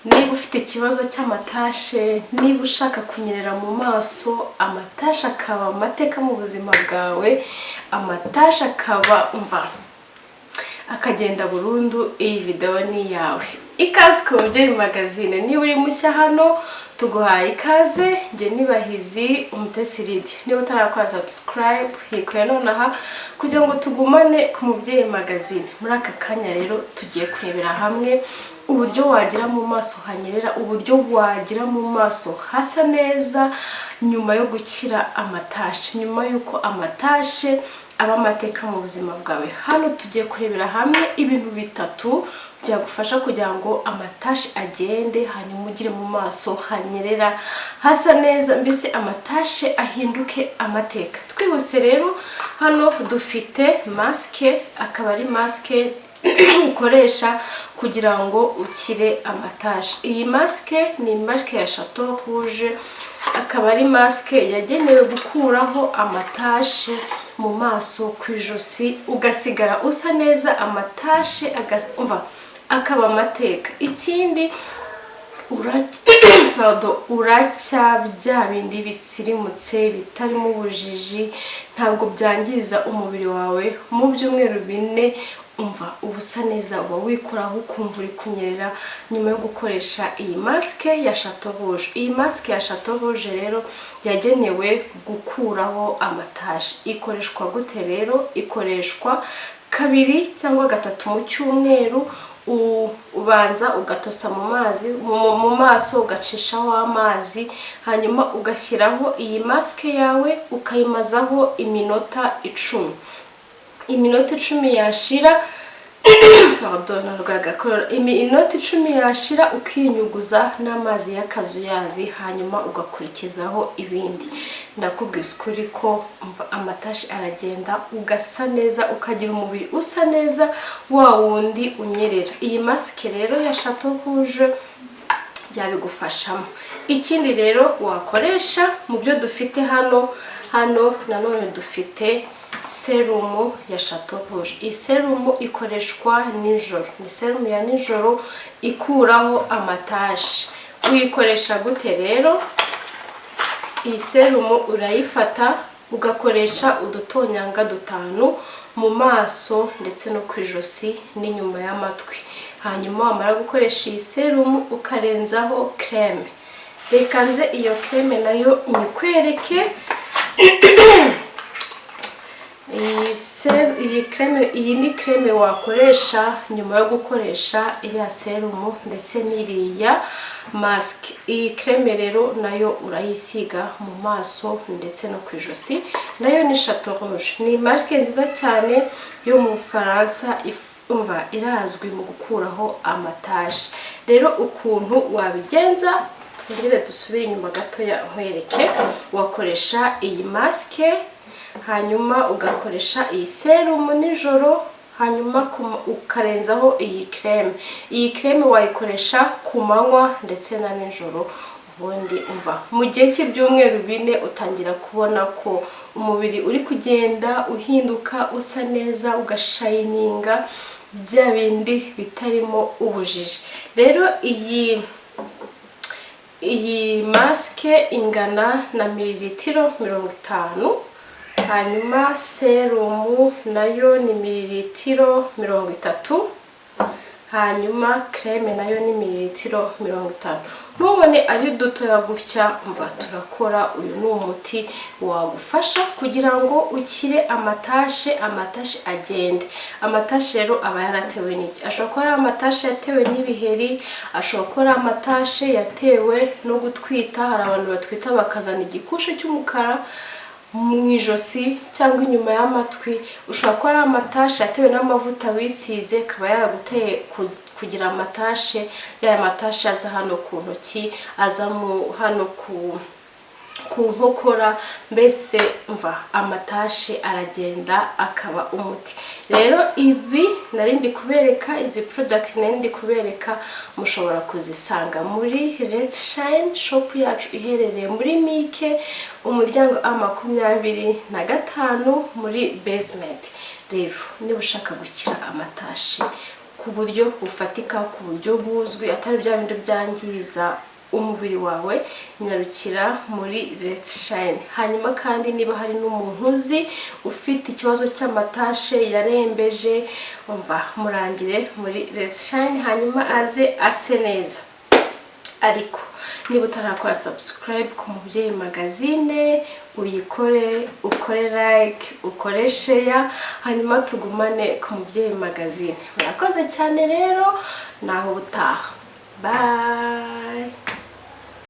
niba ufite ikibazo cy'amatashe, niba ushaka kunyerera mu maso, amatashe akaba amateka mu buzima bwawe, amatashe akaba akagenda burundu, iyi video ni yawe. Ikaze ku Mubyeyi Magazine. Niba uri mushya hano tuguhaye ikaze. Nge nibahizi Umutesi Lydia. Niba utarakora subscribe hikuye nonaha kugira ngo tugumane ku Mubyeyi Magazine. Muri aka kanya rero tugiye kurebera hamwe uburyo wagira mu maso hanyerera, uburyo wagira mu maso hasa neza nyuma yo gukira amatashe, nyuma yuko amatashe aba amateka mu buzima bwawe. Hano tugiye kurebera hamwe ibintu bitatu byagufasha kugira ngo amatashe agende, hanyuma ugire mu maso hanyerera hasa neza, mbese amatashe ahinduke amateka. Twihuse rero, hano dufite maske, akaba ari maske ukoresha kugira ngo ukire amatashe. Iyi maske ni maske ya Chateau Rouge, akaba ari maske yagenewe gukuraho amatashe mu maso, ku ijosi, ugasigara usa neza, amatashe akaba amateka. Ikindi uracya bya bindi bisirimutse bitarimo ubujiji, ntabwo byangiza umubiri wawe. Mu byumweru 4 ubusa neza, uba wikoraho ukumva uri kunyerera nyuma yo gukoresha iyi maske ya Chateau Rouge. Iyi maske ya Chateau Rouge rero yagenewe gukuraho amatashe. Ikoreshwa gute rero? Ikoreshwa 2 cyangwa 3 mu cyumweru. Ubanza ugatosa mu mazi mu maso, ugacishaho amazi, hanyuma ugashyiraho iyi maske yawe ukayimazaho iminota 10. Iminota 10 yashira iminota 10 yashira ukinyuguza n'amazi y'akazuyazi, hanyuma ugakurikizaho ibindi. Ndakubwiza ukuri ko amatashe aragenda, ugasa neza, ukagira umubiri usa neza, wa wundi unyerera. Iyi maske rero ya Chateau Rouge byabigufashamo. Ikindi rero wakoresha mu byo dufite hano nanone dufite serumu ya Chateau Rouge. Iyi serumu ikoreshwa nijoro, ni serumu ya nijoro ikuraho amatashe. Uyikoresha gute rero? Iyi serumu urayifata ugakoresha udutonyanga 5 mu maso ndetse no ku ijosi n'inyuma y'amatwi, hanyuma wamara gukoresha iyi serumu ukarenzaho creme. Reka nze iyo creme nayo nyikwereke. Iyi ni creme wakoresha nyuma yo gukoresha iriya serumu ndetse n'iriya maske. Iyi creme rero nayo urayisiga mu maso ndetse no ku ijosi, nayo ni Chateau Rouge. Ni marque nziza cyane yo mu Faransa, irazwi mu gukuraho amatashe. Rero ukuntu wabigenza, twongere dusubire inyuma gatoya nkwereke. Wakoresha iyi maske, hanyuma ugakoresha iyi serumu nijoro, hanyuma ukarenzaho iyi creme. Iyi creme wayikoresha ku manywa ndetse na nijoro. Ubundi mu gihe cy'ibyumweru 4 utangira kubona ko umubiri uri kugenda uhinduka usa neza, ugashininga bya bindi bitarimo ubujiji. Rero iyi maske ingana na mililitiro 50, hanyuma serumu nayo ni mililitiro 30, hanyuma creme nayo ni mililitiro 50. Nubone ari dutoya gutya, turakora. Uyu ni umuti wagufasha kugira ngo ukire amatashe agende. Amatashe rero aba yaratewe n'iki? Ashobora kuba ari amatashe yatewe n'ibiheri, ashobora kuba ari amatashe yatewe no gutwita. Hari abantu batwita bakazana igikushe cy'umukara mu ijosi cyangwa inyuma y'amatwi. Ushobora kuba ari amatashe yatewe n'amavuta wisize, akaba yaraguteye kugira amatashe. Ya matashe aza hano ku ntoki, aza hano ku nkokora, mbese amatashe aragenda akaba umuti. Rero ibi narindi kubereka, izi product narindi kubereka, mushobora kuzisanga muri Let's Shine shop yacu iherereye muri Mike, umuryango A25 muri basement. Rero niba ushaka gukira amatashe, ku buryo bufatika, ku buryo buzwi, atari bya bindi byangiza umubiri wawe, nyarukira muri Let's Shine. Hanyuma kandi niba hari n'umuntu uzi ufite ikibazo cy'amatashe yarembeje, umva murangire muri Let's Shine hanyuma aze ase neza. Ariko niba utarakora subscribe ku Mubyeyi Magazine, uyikore, ukore like, ukore share, hanyuma tugumane ku Mubyeyi Magazine. Murakoze cyane rero, naho ubutaha. Bye.